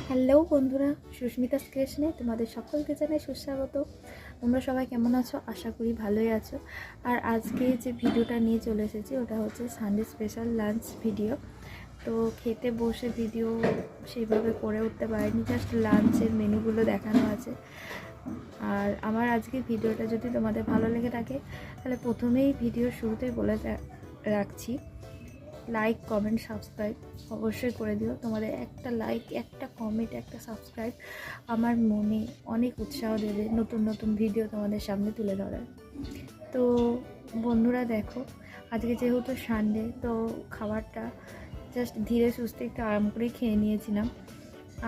Hello বন্ধুরা, সুস্মিতাস ক্রিয়েশনে তোমাদের সকলকে জানাই সুস্বাগত। তোমরা সবাই কেমন আছো? আশা করি ভালোই আছো। আর আজকে যে ভিডিওটা নিয়ে চলে এসেছি ওটা হচ্ছে সানডে স্পেশাল লাঞ্চ ভিডিও। তো খেতে বসে ভিডিও সেইভাবে করে উঠতে পারিনি, জাস্ট লাঞ্চের মেনুগুলো দেখানো আছে। আর আমার আজকে ভিডিওটা যদি তোমাদের ভালো লেগে থাকে তাহলে প্রথমেই ভিডিওর শুরুতেই বলে রাখছি, লাইক কমেন্ট সাবস্ক্রাইব অবশ্যই করে দিও। তোমাদের একটা লাইক, একটা কমেন্ট, একটা সাবস্ক্রাইব আমার মনে অনেক উৎসাহ দেবে নতুন নতুন ভিডিও তোমাদের সামনে তুলে ধরার। তো বন্ধুরা দেখো, আজকে যেহেতু সানডে, তো খাবারটা জাস্ট ধীরে সুস্থে একটু আরাম করে খেয়ে নিয়েছিলাম।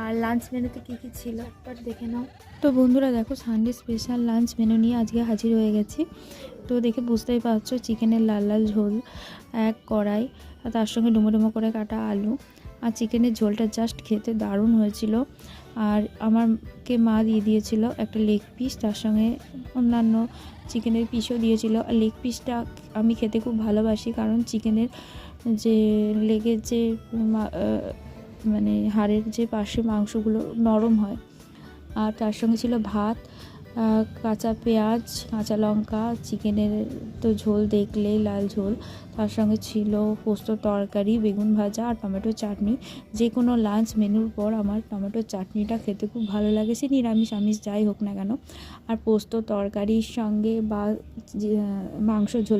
আর লাঞ্চ মেনুতে কী কী ছিল একবার দেখে নাও। তো বন্ধুরা দেখো, সানডে স্পেশাল লাঞ্চ মেনু নিয়ে আজকে হাজির হয়ে গেছি। তো দেখে বুঝতেই পারছো, চিকেনের লাল লাল ঝোল, এক কড়াই, আর তার সঙ্গে ডুমো ডুমো করে কাটা আলু। আর চিকেনের ঝোলটা জাস্ট খেতে দারুণ হয়েছিল। আর আমাকে মা দিয়ে দিয়েছিল একটা লেগ পিস, তার সঙ্গে অন্যান্য চিকেনের পিসও দিয়েছিল। আর লেগ পিসটা আমি খেতে খুব ভালোবাসি, কারণ চিকেনের যে লেগের যে মানে হাড়ের যে পাশে মাংসগুলো নরম হয়। আর তার সঙ্গে ছিল ভাত, কাঁচা পেঁয়াজ, কাঁচা লঙ্কা, চিকেনের তো ঝোল দেখলেই লাল ঝোল, তার সঙ্গে ছিল পোস্ত তরকারি, বেগুন ভাজা আর টমেটো চাটনি। যে কোনো লাঞ্চ মেনুর পর আমার টমেটো চাটনিটা খেতে খুব ভালো লাগে, সে নিরামিষ আমিষ যাই হোক না কেন। আর পোস্ত তরকারির সঙ্গে বা মাংস ঝোল